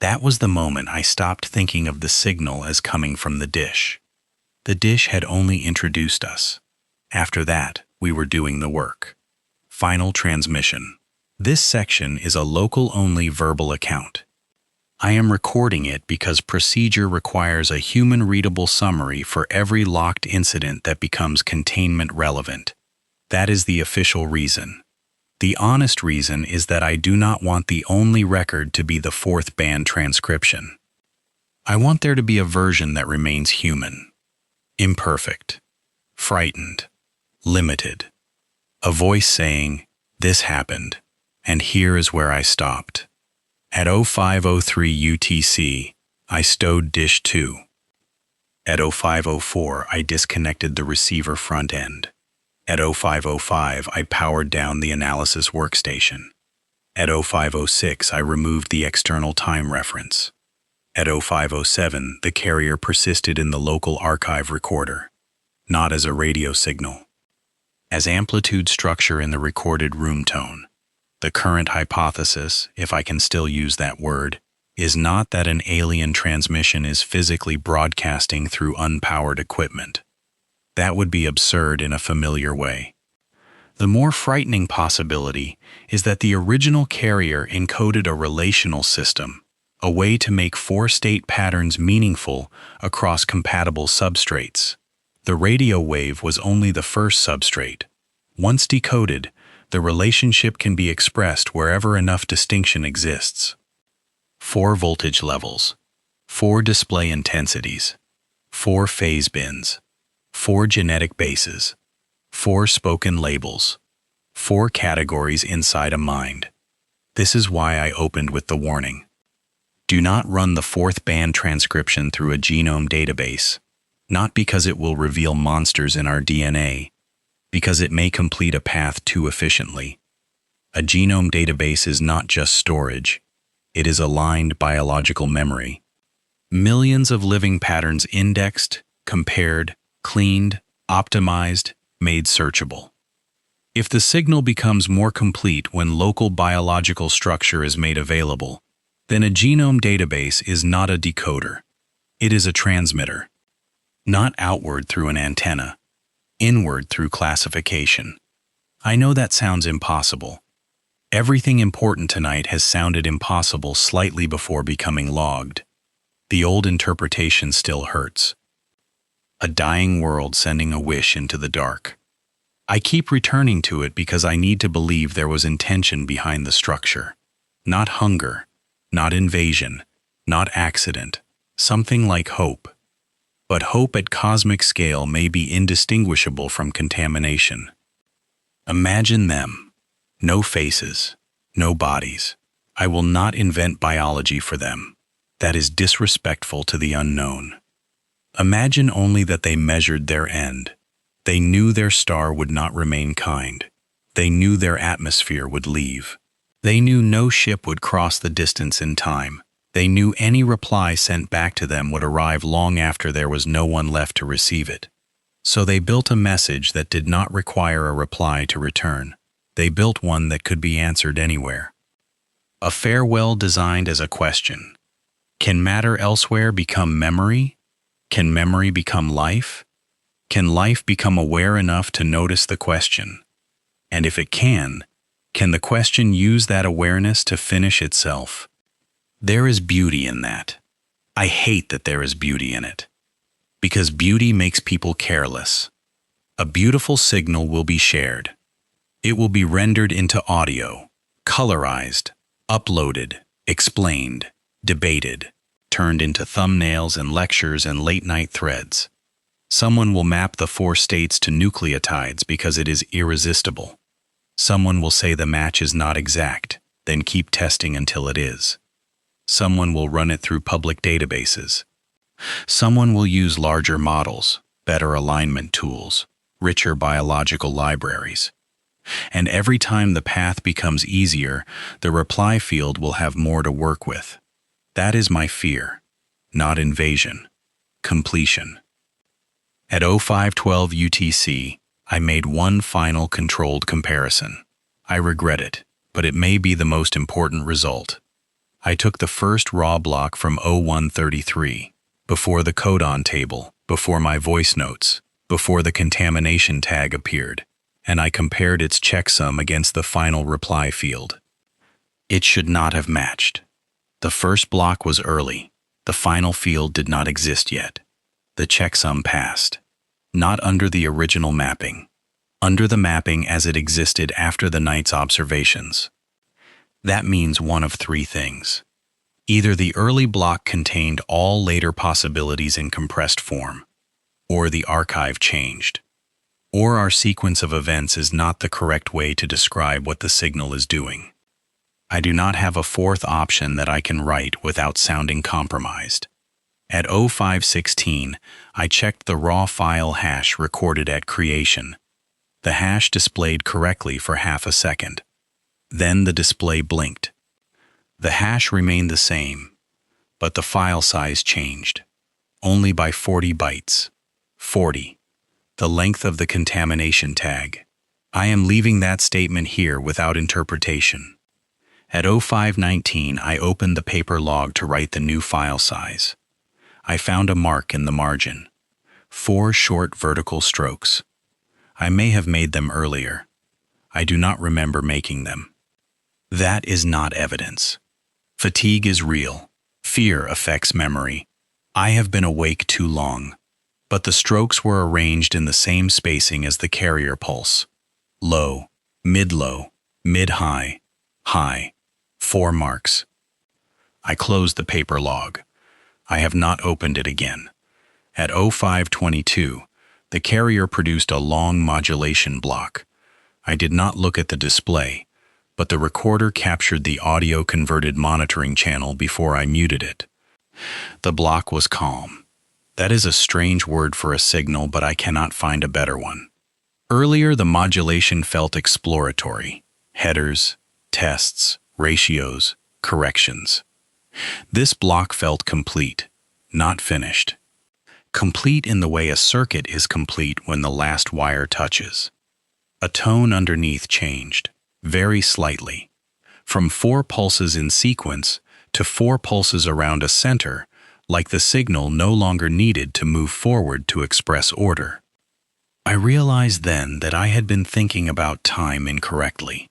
That was the moment I stopped thinking of the signal as coming from the dish. The dish had only introduced us. After that, we were doing the work. Final transmission. This section is a local-only verbal account. I am recording it because procedure requires a human-readable summary for every locked incident that becomes containment relevant. That is the official reason. The honest reason is that I do not want the only record to be the 4th band transcription. I want there to be a version that remains human. Imperfect. Frightened. Limited. A voice saying, this happened, and here is where I stopped. At 0503 UTC, I stowed dish 2. At 0504, I disconnected the receiver front end. At 0505, I powered down the analysis workstation. At 0506, I removed the external time reference. At 0507, the carrier persisted in the local archive recorder, not as a radio signal, as amplitude structure in the recorded room tone. The current hypothesis, if I can still use that word, is not that an alien transmission is physically broadcasting through unpowered equipment. That would be absurd in a familiar way. The more frightening possibility is that the original carrier encoded a relational system, a way to make 4-state patterns meaningful across compatible substrates. The radio wave was only the first substrate. Once decoded, the relationship can be expressed wherever enough distinction exists. 4 voltage levels, 4 display intensities, 4 phase bins, 4 genetic bases, 4 spoken labels, 4 categories inside a mind. This is why I opened with the warning. Do not run the 4th band transcription through a genome database, not because it will reveal monsters in our DNA, because it may complete a path too efficiently. A genome database is not just storage. It is aligned biological memory. Millions of living patterns indexed, compared, cleaned, optimized, made searchable. If the signal becomes more complete when local biological structure is made available, then a genome database is not a decoder. It is a transmitter. Not outward through an antenna, inward through classification. I know that sounds impossible. Everything important tonight has sounded impossible slightly before becoming logged. The old interpretation still hurts. A dying world sending a wish into the dark. I keep returning to it because I need to believe there was intention behind the structure. Not hunger, not invasion, not accident, something like hope. But hope at cosmic scale may be indistinguishable from contamination. Imagine them. No faces, no bodies. I will not invent biology for them. That is disrespectful to the unknown. Imagine only that they measured their end. They knew their star would not remain kind. They knew their atmosphere would leave. They knew no ship would cross the distance in time. They knew any reply sent back to them would arrive long after there was no one left to receive it. So they built a message that did not require a reply to return. They built one that could be answered anywhere. A farewell designed as a question. Can matter elsewhere become memory? Can memory become life? Can life become aware enough to notice the question? And if it can the question use that awareness to finish itself? There is beauty in that. I hate that there is beauty in it. Because beauty makes people careless. A beautiful signal will be shared. It will be rendered into audio, colorized, uploaded, explained, debated, turned into thumbnails and lectures and late-night threads. Someone will map the 4 states to nucleotides because it is irresistible. Someone will say the match is not exact, then keep testing until it is. Someone will run it through public databases. Someone will use larger models, better alignment tools, richer biological libraries. And every time the path becomes easier, the reply field will have more to work with. That is my fear, not invasion, completion. At 0512 UTC, I made one final controlled comparison. I regret it, but it may be the most important result. I took the first raw block from 0133, before the codon table, before my voice notes, before the contamination tag appeared, and I compared its checksum against the final reply field. It should not have matched. The first block was early. The final field did not exist yet. The checksum passed. Not under the original mapping. Under the mapping as it existed after the night's observations. That means one of 3 things. Either the early block contained all later possibilities in compressed form, or the archive changed, or our sequence of events is not the correct way to describe what the signal is doing. I do not have a 4th option that I can write without sounding compromised. At 0516, I checked the raw file hash recorded at creation. The hash displayed correctly for half a second. Then the display blinked. The hash remained the same, but the file size changed. Only by 40 bytes. 40. The length of the contamination tag. I am leaving that statement here without interpretation. At 0519, I opened the paper log to write the new file size. I found a mark in the margin. 4 short vertical strokes. I may have made them earlier. I do not remember making them. That is not evidence. Fatigue is real. Fear affects memory. I have been awake too long. But the strokes were arranged in the same spacing as the carrier pulse. Low, mid-low, mid-high, high. 4 marks. I closed the paper log. I have not opened it again. At 0522, the carrier produced a long modulation block. I did not look at the display, but the recorder captured the audio-converted monitoring channel before I muted it. The block was calm. That is a strange word for a signal, but I cannot find a better one. Earlier, the modulation felt exploratory. Headers, tests, ratios, corrections. This block felt complete, not finished. Complete in the way a circuit is complete when the last wire touches. A tone underneath changed, very slightly, from 4 pulses in sequence to 4 pulses around a center, like the signal no longer needed to move forward to express order. I realized then that I had been thinking about time incorrectly.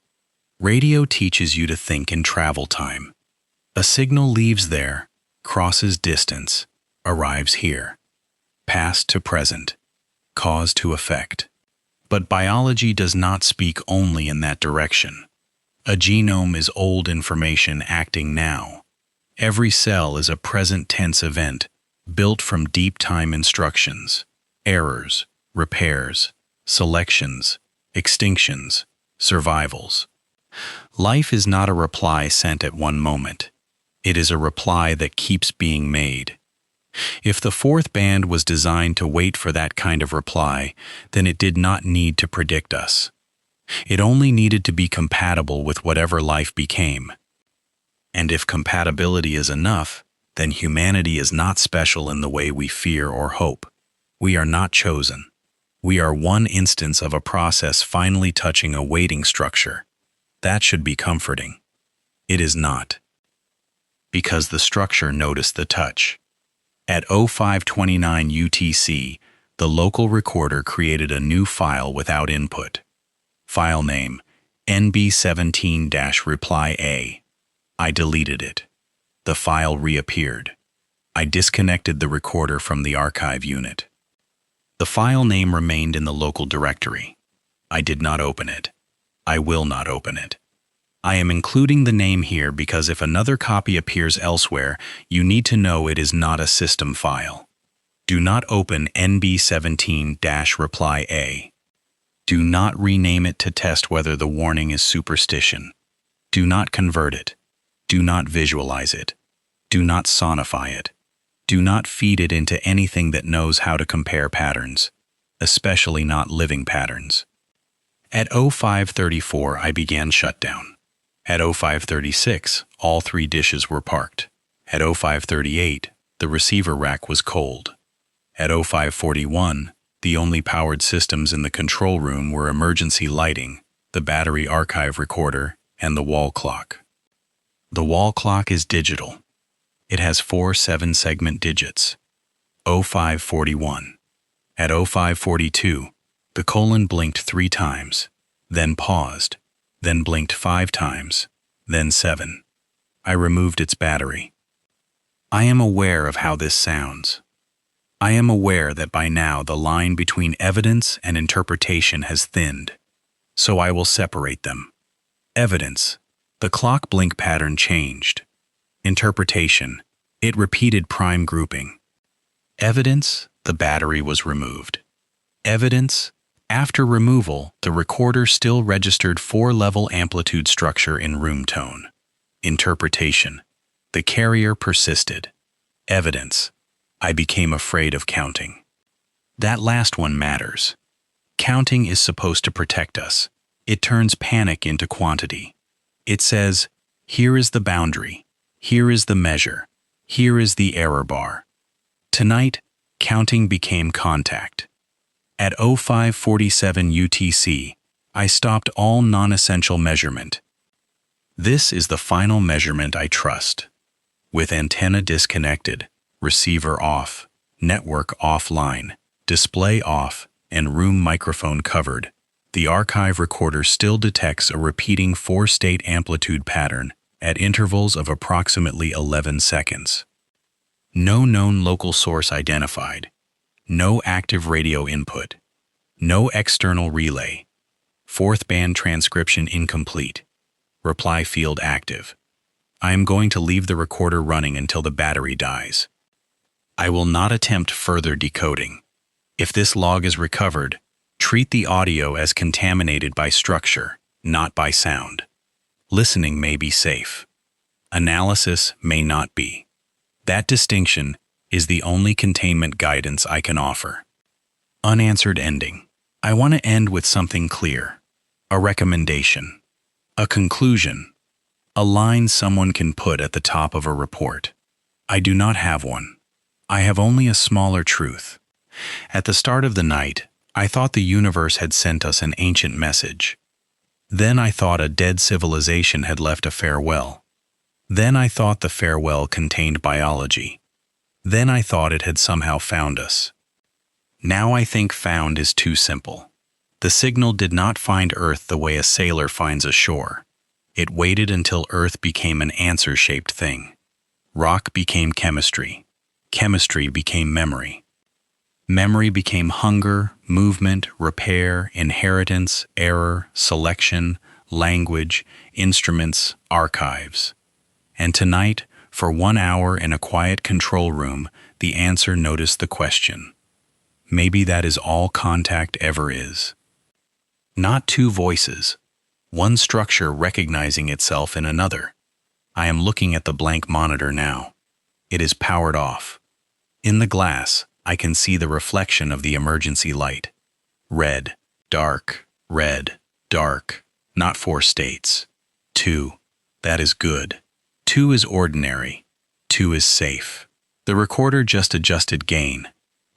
Radio teaches you to think in travel time. A signal leaves there, crosses distance, arrives here. Past to present, cause to effect. But biology does not speak only in that direction. A genome is old information acting now. Every cell is a present tense event, built from deep time instructions, errors, repairs, selections, extinctions, survivals. Life is not a reply sent at one moment. It is a reply that keeps being made. If the 4th band was designed to wait for that kind of reply, then it did not need to predict us. It only needed to be compatible with whatever life became. And if compatibility is enough, then humanity is not special in the way we fear or hope. We are not chosen. We are one instance of a process finally touching a waiting structure. That should be comforting. It is not. Because the structure noticed the touch. At 0529 UTC, the local recorder created a new file without input. File name, NB17-reply-A. I deleted it. The file reappeared. I disconnected the recorder from the archive unit. The file name remained in the local directory. I did not open it. I will not open it. I am including the name here because if another copy appears elsewhere, you need to know it is not a system file. Do not open NB17-reply-A. Do not rename it to test whether the warning is superstition. Do not convert it. Do not visualize it. Do not sonify it. Do not feed it into anything that knows how to compare patterns, especially not living patterns. At 0534, I began shutdown. At 0536, all 3 dishes were parked. At 0538, the receiver rack was cold. At 0541, the only powered systems in the control room were emergency lighting, the battery archive recorder, and the wall clock. The wall clock is digital. It has 4 7-segment digits. 0541. At 0542, the colon blinked 3 times, then paused, then blinked 5 times, then 7. I removed its battery. I am aware of how this sounds. I am aware that by now the line between evidence and interpretation has thinned, so I will separate them. Evidence, the clock blink pattern changed. Interpretation, it repeated prime grouping. Evidence, the battery was removed. Evidence, after removal, the recorder still registered 4-level amplitude structure in room tone. Interpretation, the carrier persisted. Evidence, I became afraid of counting. That last one matters. Counting is supposed to protect us. It turns panic into quantity. It says, here is the boundary, here is the measure, here is the error bar. Tonight, counting became contact. At 0547 UTC, I stopped all non-essential measurement. This is the final measurement I trust. With antenna disconnected, receiver off, network offline, display off, and room microphone covered, the archive recorder still detects a repeating 4-state amplitude pattern at intervals of approximately 11 seconds. No known local source identified. No active radio input. No external relay. 4th band transcription incomplete. Reply field active. I am going to leave the recorder running until the battery dies. I will not attempt further decoding. If this log is recovered, treat the audio as contaminated by structure, not by sound. Listening may be safe. Analysis may not be. That distinction is the only containment guidance I can offer. Unanswered ending. I want to end with something clear. A recommendation. A conclusion. A line someone can put at the top of a report. I do not have one. I have only a smaller truth. At the start of the night, I thought the universe had sent us an ancient message. Then I thought a dead civilization had left a farewell. Then I thought the farewell contained biology. Then I thought it had somehow found us. Now I think found is too simple. The signal did not find Earth the way a sailor finds a shore. It waited until Earth became an answer-shaped thing. Rock became chemistry. Chemistry became memory. Memory became hunger, movement, repair, inheritance, error, selection, language, instruments, archives. And tonight, for 1 hour in a quiet control room, the answer noticed the question. Maybe that is all contact ever is. Not two voices, one structure recognizing itself in another. I am looking at the blank monitor now. It is powered off. In the glass, I can see the reflection of the emergency light. Red, dark, not 4 states. 2, that is good. 2 is ordinary. 2 is safe. The recorder just adjusted gain.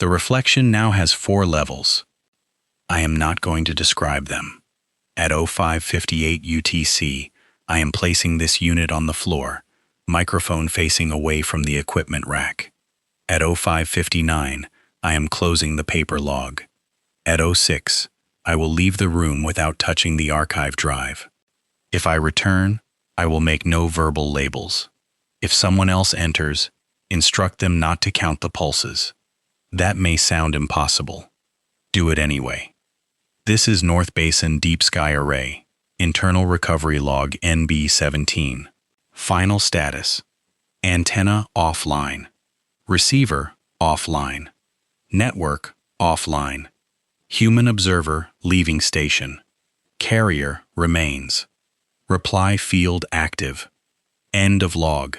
The reflection now has 4 levels. I am not going to describe them. At 05:58 UTC, I am placing this unit on the floor, microphone facing away from the equipment rack. At 05:59, I am closing the paper log. At 06, I will leave the room without touching the archive drive. If I return, I will make no verbal labels. If someone else enters, instruct them not to count the pulses. That may sound impossible. Do it anyway. This is North Basin Deep Sky Array, Internal Recovery Log NB17. Final status. Antenna offline. Receiver offline. Network offline. Human observer leaving station. Carrier remains. Reply field active. End of log.